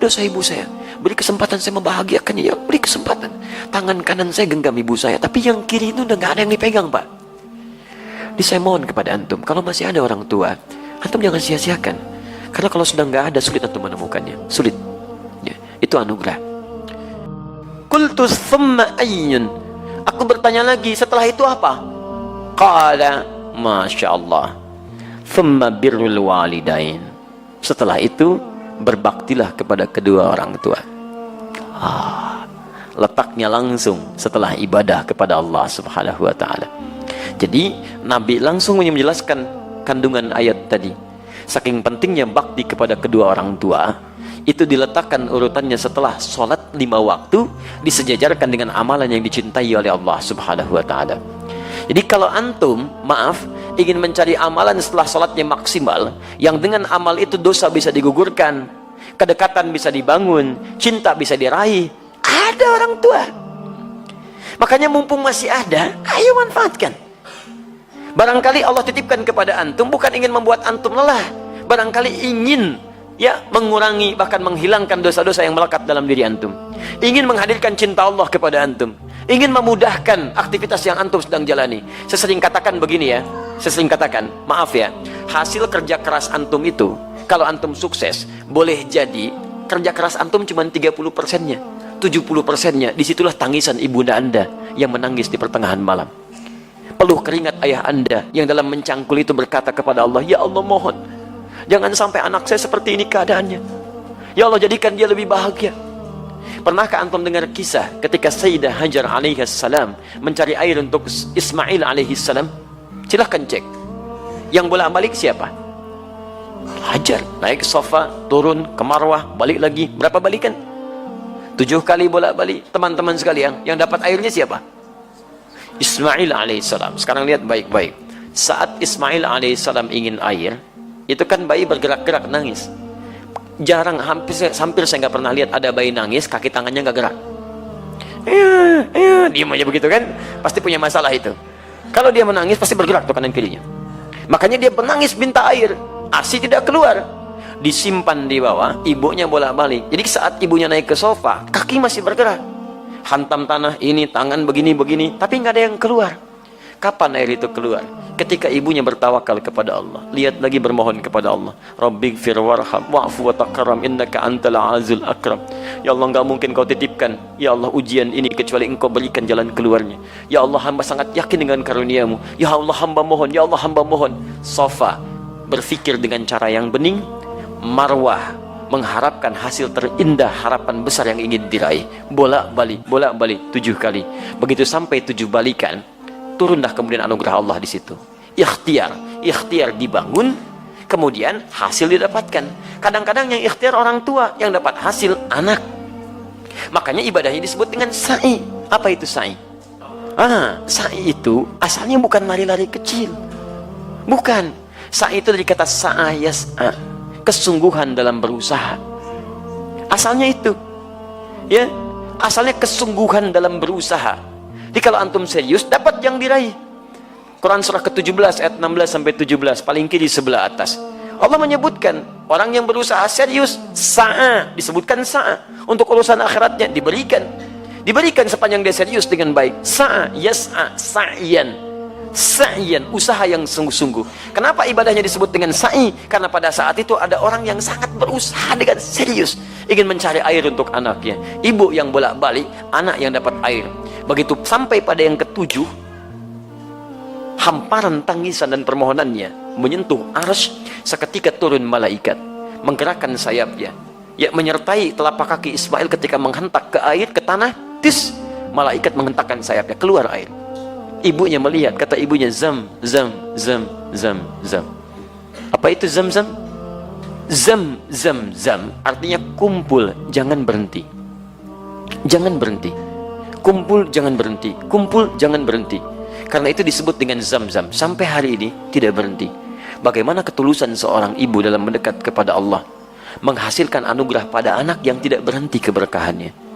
dosa ibu saya. Beri kesempatan saya membahagiakannya, ya. Beri kesempatan. Tangan kanan saya genggam ibu saya, tapi yang kiri itu udah gak ada yang dipegang, Pak. Jadi saya mohon kepada antum, kalau masih ada orang tua, antum jangan sia-siakan. Karena kalau sudah gak ada, sulit antum menemukannya. Sulit. Ya, itu anugerah. Qultu thumma ayyun. Aku bertanya lagi, setelah itu apa? Qala, Masya Allah, thumma birrul walidain. Setelah itu, berbaktilah kepada kedua orang tua. Letaknya langsung setelah ibadah kepada Allah Subhanahu wa ta'ala. Jadi Nabi langsung menjelaskan kandungan ayat tadi. Saking pentingnya bakti kepada kedua orang tua, itu diletakkan urutannya setelah sholat 5 waktu, disejajarkan dengan amalan yang dicintai oleh Allah Subhanahu wa ta'ala. Jadi kalau antum, maaf, ingin mencari amalan setelah sholatnya maksimal, yang dengan amal itu dosa bisa digugurkan, kedekatan bisa dibangun, cinta bisa diraih, ada orang tua. Makanya mumpung masih ada, ayo manfaatkan. Barangkali Allah titipkan kepada antum bukan ingin membuat antum lelah, barangkali ingin mengurangi, bahkan menghilangkan dosa-dosa yang melekat dalam diri antum, ingin menghadirkan cinta Allah kepada antum, ingin memudahkan aktivitas yang antum sedang jalani. Saya sering katakan begini ya, maaf ya, hasil kerja keras antum itu, kalau antum sukses, boleh jadi kerja keras antum cuma 30%-nya, 70%-nya, disitulah tangisan ibunda anda yang menangis di pertengahan malam. Peluh keringat ayah anda yang dalam mencangkul itu berkata kepada Allah, ya Allah mohon, jangan sampai anak saya seperti ini keadaannya. Ya Allah jadikan dia lebih bahagia. Pernahkah antum dengar kisah ketika Sayyidah Hajar alaihissalam mencari air untuk Ismail alaihissalam? Silahkan cek. Yang bolak-balik siapa? Hajar. Naik sofa, turun ke Marwah, balik lagi. Berapa balikan? 7 kali bolak-balik. Teman-teman sekalian, yang dapat airnya siapa? Ismail alaihissalam. Sekarang lihat baik-baik. Saat Ismail alaihissalam ingin air, itu kan bayi bergerak-gerak nangis. Jarang, hampir saya nggak pernah lihat ada bayi nangis kaki tangannya nggak gerak. Diam aja begitu kan, pasti punya masalah itu. Kalau dia menangis pasti bergerak tuh kanan kirinya. Makanya dia menangis minta air, ASI tidak keluar, disimpan di bawah, ibunya bolak-balik. Jadi saat ibunya naik ke sofa, kaki masih bergerak, hantam tanah ini, tangan begini-begini, tapi nggak ada yang keluar. Kapan air itu keluar? Ketika ibunya bertawakal kepada Allah. Lihat lagi bermohon kepada Allah. Rabbighfir warham wa'fu wa takaram innaka antal azul akram. Ya Allah, enggak mungkin kau titipkan, ya Allah, ujian ini kecuali engkau berikan jalan keluarnya. Ya Allah, hamba sangat yakin dengan karuniamu. Ya Allah, hamba mohon. Ya Allah, hamba mohon. Sofa berpikir dengan cara yang bening. Marwah mengharapkan hasil terindah, harapan besar yang ingin diraih. Bolak-balik 7 kali. Begitu sampai 7 balikan, turunlah kemudian anugerah Allah di situ. Ikhtiar dibangun, kemudian hasil didapatkan. Kadang-kadang yang ikhtiar orang tua, yang dapat hasil anak. Makanya ibadahnya disebut dengan sa'i. Apa itu sa'i? Sa'i itu asalnya bukan lari-lari kecil. Bukan. Sa'i itu dari kata sa'a yas'a, kesungguhan dalam berusaha. Asalnya itu. Ya, asalnya kesungguhan dalam berusaha. Jadi kalau antum serius, dapat yang diraih. Quran surah ke-17 ayat 16 sampai 17, paling kiri sebelah atas. Allah menyebutkan orang yang berusaha serius, sa'a, disebutkan sa'a. Untuk urusan akhiratnya diberikan sepanjang dia serius dengan baik. Sa'a yas'a sa'yan, usaha yang sungguh-sungguh. Kenapa ibadahnya disebut dengan sa'i? Karena pada saat itu ada orang yang sangat berusaha dengan serius, ingin mencari air untuk anaknya. Ibu yang bolak-balik, anak yang dapat air. Begitu sampai pada yang ke-7, hamparan tangisan dan permohonannya menyentuh arsy, seketika turun malaikat, menggerakkan sayapnya, menyertai telapak kaki Ismail ketika menghentak ke air, ke tanah. Malaikat menghentakkan sayapnya, keluar air. Ibunya melihat, kata ibunya, zam. Apa itu zam? Zam artinya kumpul, jangan berhenti. Kumpul, jangan berhenti. Karena itu disebut dengan zam-zam. Sampai hari ini tidak berhenti. Bagaimana ketulusan seorang ibu dalam mendekat kepada Allah, menghasilkan anugerah pada anak yang tidak berhenti keberkahannya.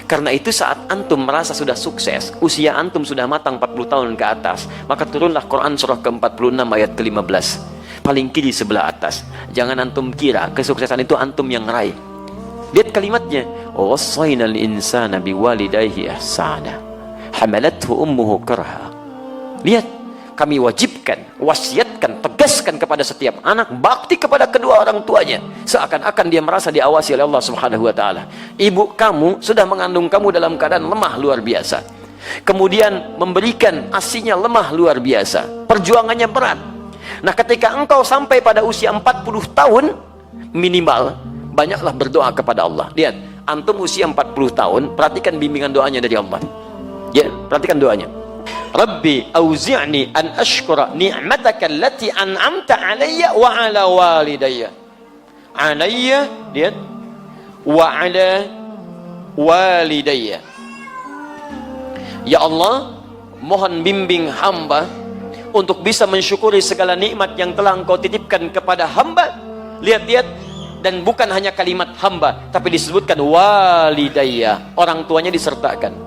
Karena itu saat antum merasa sudah sukses, usia antum sudah matang 40 tahun ke atas, maka turunlah Quran surah ke-46 ayat ke-15. paling kiri sebelah atas. Jangan antum kira kesuksesan itu antum yang raih. Lihat kalimatnya, wassaynal insana biwalidayhi ihsana hamalathu ummuhu karha. Lihat, kami wajibkan, wasiatkan, tegaskan kepada setiap anak bakti kepada kedua orang tuanya, seakan-akan dia merasa diawasi oleh Allah Subhanahu wa taala. Ibu kamu sudah mengandung kamu dalam keadaan lemah luar biasa, kemudian memberikan ASINya lemah luar biasa, perjuangannya berat. Nah, ketika engkau sampai pada usia 40 tahun minimal, banyaklah berdoa kepada Allah. Lihat, antum usia 40 tahun, perhatikan bimbingan doanya dari Allah. Ya, perhatikan doanya. Rabbi auzi'ni an ashkura ni'mataka allati an'amta alayya wa ala walidayya. Alayya, lihat, wa ala walidayya. Ya Allah, mohon bimbing hamba untuk bisa mensyukuri segala nikmat yang telah engkau titipkan kepada hamba. Lihat-lihat, dan bukan hanya kalimat hamba, tapi disebutkan walidayya, orang tuanya disertakan.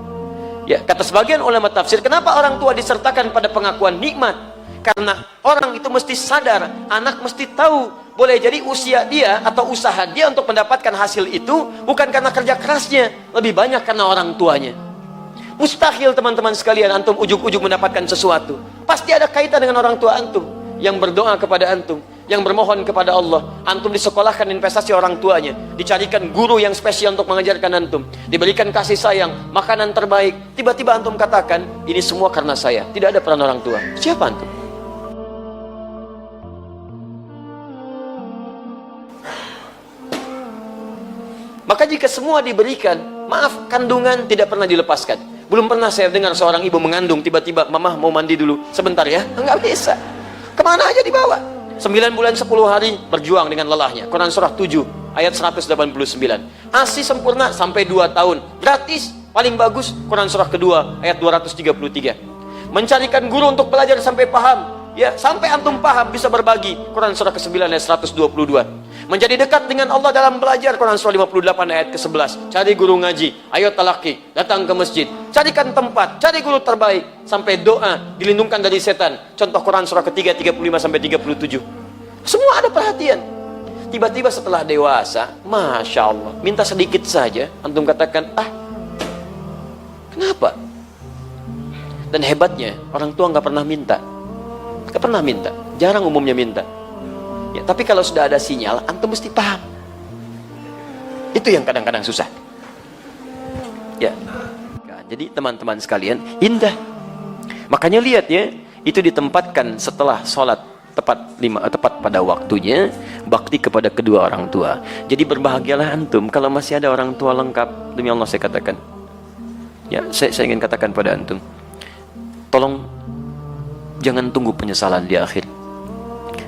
Ya, kata sebagian ulama tafsir, kenapa orang tua disertakan pada pengakuan nikmat? Karena orang itu mesti sadar, anak mesti tahu, boleh jadi usia dia atau usaha dia untuk mendapatkan hasil itu bukan karena kerja kerasnya, lebih banyak karena orang tuanya. Mustahil teman-teman sekalian antum ujuk-ujuk mendapatkan sesuatu. Pasti ada kaitan dengan orang tua antum yang berdoa kepada antum, yang bermohon kepada Allah. Antum disekolahkan investasi orang tuanya, dicarikan guru yang spesial untuk mengajarkan antum, diberikan kasih sayang, makanan terbaik. Tiba-tiba antum katakan, ini semua karena saya, tidak ada peran orang tua. Siapa antum? Maka jika semua diberikan, maaf, kandungan tidak pernah dilepaskan. Belum pernah saya dengar seorang ibu mengandung, tiba-tiba, mama mau mandi dulu sebentar ya. Enggak bisa. Kemana aja dibawa. 9 bulan 10 hari berjuang dengan lelahnya. Quran surah 7 ayat 189. ASI sempurna sampai 2 tahun gratis, paling bagus Quran surah kedua ayat 233. Mencarikan guru untuk belajar sampai paham, ya, sampai antum paham bisa berbagi, Quran surah ke-9 ayat 122. Menjadi dekat dengan Allah dalam belajar, Quran surah 58 ayat ke-11. Cari guru ngaji, ayo talaki, datang ke masjid, carikan tempat, cari guru terbaik, sampai doa, dilindungkan dari setan. Contoh Quran surah ketiga 35 sampai 37. Semua ada perhatian. Tiba-tiba setelah dewasa, Masya Allah, minta sedikit saja, antum katakan, kenapa? Dan hebatnya, orang tua nggak pernah minta. Nggak pernah minta, jarang umumnya minta. Ya, tapi kalau sudah ada sinyal, antum mesti paham. Itu yang kadang-kadang susah. Ya, jadi teman-teman sekalian, indah. Makanya lihat ya, itu ditempatkan setelah sholat tepat pada waktunya, bakti kepada kedua orang tua. Jadi berbahagialah antum kalau masih ada orang tua lengkap. Demi Allah saya katakan, ya, saya ingin katakan pada antum, tolong jangan tunggu penyesalan di akhir.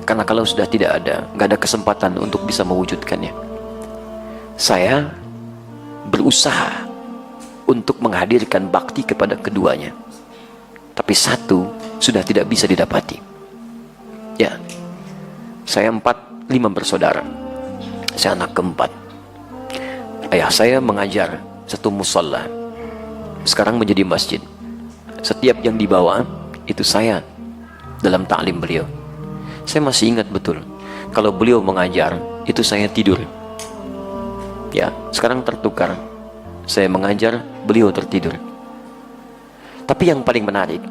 Karena kalau sudah tidak ada, nggak ada kesempatan untuk bisa mewujudkannya. Saya berusaha untuk menghadirkan bakti kepada keduanya, tapi satu sudah tidak bisa didapati. Ya, saya 5 bersaudara. Saya anak keempat. Ayah saya mengajar satu musalla, sekarang menjadi masjid. Setiap yang dibawa itu saya dalam ta'lim beliau. Saya masih ingat betul, kalau beliau mengajar, itu saya tidur. Ya, sekarang tertukar. Saya mengajar, beliau tertidur. Tapi yang paling menarik,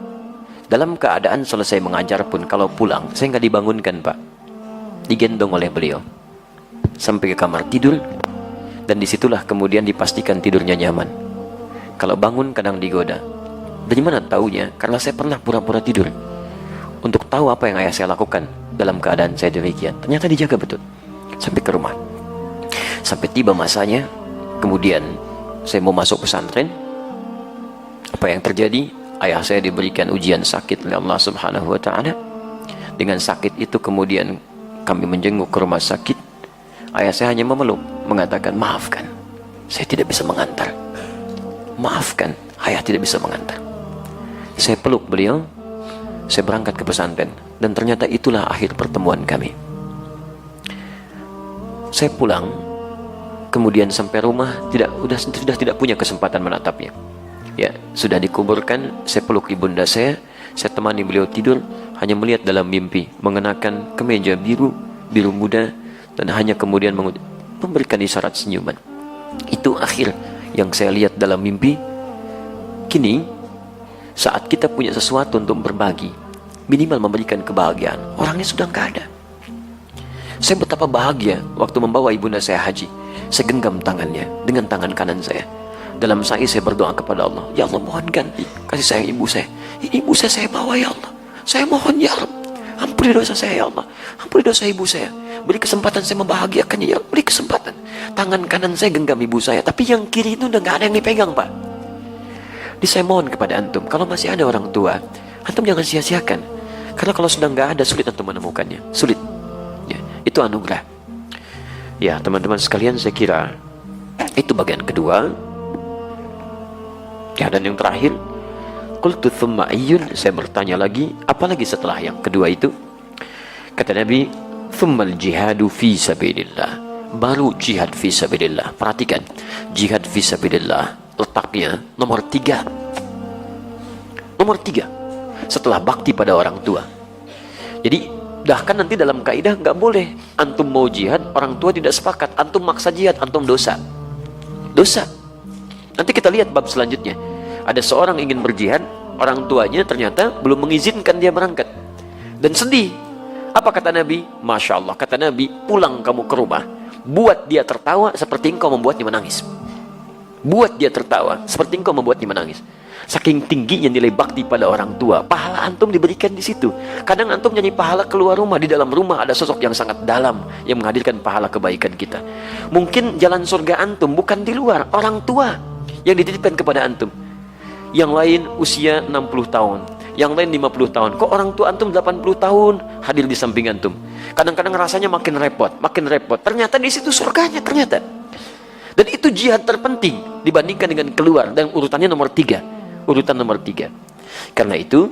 dalam keadaan selesai mengajar pun, kalau pulang, saya nggak dibangunkan, Pak. Digendong oleh beliau sampai ke kamar tidur, dan disitulah kemudian dipastikan tidurnya nyaman. Kalau bangun kadang digoda. Dari mana taunya? Karena saya pernah pura-pura tidur untuk tahu apa yang ayah saya lakukan dalam keadaan saya demikian. Ternyata dijaga betul sampai ke rumah. Sampai tiba masanya, kemudian saya mau masuk pesantren. Apa yang terjadi? Ayah saya diberikan ujian sakit oleh Allah Subhanahu wa taala. Dengan sakit itu kemudian kami menjenguk ke rumah sakit. Ayah saya hanya memeluk, mengatakan, maafkan, saya tidak bisa mengantar. Maafkan, ayah tidak bisa mengantar. Saya peluk beliau, saya berangkat ke pesantren, dan ternyata itulah akhir pertemuan kami. Saya pulang, kemudian sampai rumah sudah tidak punya kesempatan menatapnya. Ya, sudah dikuburkan, saya peluk ibunda saya temani beliau tidur, hanya melihat dalam mimpi mengenakan kemeja biru muda, dan hanya kemudian memberikan isyarat senyuman. Itu akhir yang saya lihat dalam mimpi. Kini saat kita punya sesuatu untuk berbagi, minimal memberikan kebahagiaan, orangnya sudah nggak ada. Saya betapa bahagia waktu membawa ibunda saya haji. Saya genggam tangannya dengan tangan kanan saya. Dalam sa'i saya berdoa kepada Allah, ya Allah, mohon ganti kasih sayang ibu saya. Ini ibu saya bawa, ya Allah. Saya mohon, ya Allah, ampuni dosa saya, ya Allah. Ampuni dosa ibu saya. Beri kesempatan saya membahagiakannya, ya Allah. Beri kesempatan. Tangan kanan saya genggam ibu saya, tapi yang kiri itu udah nggak ada yang dipegang, Pak. Jadi saya mohon kepada antum, kalau masih ada orang tua, antum jangan sia-siakan. Karena kalau sudah nggak ada, sulit antum menemukannya. Sulit. Ya, itu anugerah. Ya, teman-teman sekalian, saya kira itu bagian kedua. Ya, dan yang terakhir, qultu thumma ayyun, saya bertanya lagi, apalagi setelah yang kedua itu? Kata Nabi, thummal jihadu fi sabilillah, baru jihad fi sabilillah. Perhatikan, jihad fi sabilillah letaknya nomor 3. Nomor 3 setelah bakti pada orang tua. Jadi bahkan nanti dalam kaidah nggak boleh antum mau jihad, orang tua tidak sepakat, antum maksa jihad, antum dosa. Nanti kita lihat bab selanjutnya. Ada seorang ingin berjihad, orang tuanya ternyata belum mengizinkan dia berangkat, dan sedih. Apa kata Nabi? Masya Allah, kata Nabi, pulang kamu ke rumah, buat dia tertawa seperti engkau membuatnya menangis. Buat dia tertawa seperti engkau membuatnya menangis. Saking tingginya nilai bakti pada orang tua, pahala antum diberikan di situ. Kadang antum nyanyi pahala keluar rumah, di dalam rumah ada sosok yang sangat dalam yang menghadirkan pahala kebaikan kita. Mungkin jalan surga antum bukan di luar, orang tua yang dititipkan kepada antum. Yang lain usia 60 tahun, yang lain 50 tahun. Kok orang tua antum 80 tahun hadir di samping antum? Kadang-kadang rasanya makin repot. Ternyata di situ surganya ternyata. Dan itu jihad terpenting dibandingkan dengan keluar, dan urutannya nomor 3. Urutan nomor 3. Karena itu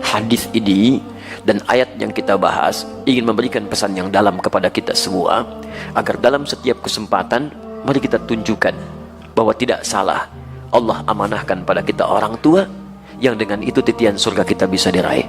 hadis ini dan ayat yang kita bahas ingin memberikan pesan yang dalam kepada kita semua, agar dalam setiap kesempatan mari kita tunjukkan bahwa tidak salah Allah amanahkan pada kita orang tua, yang dengan itu titian surga kita bisa diraih.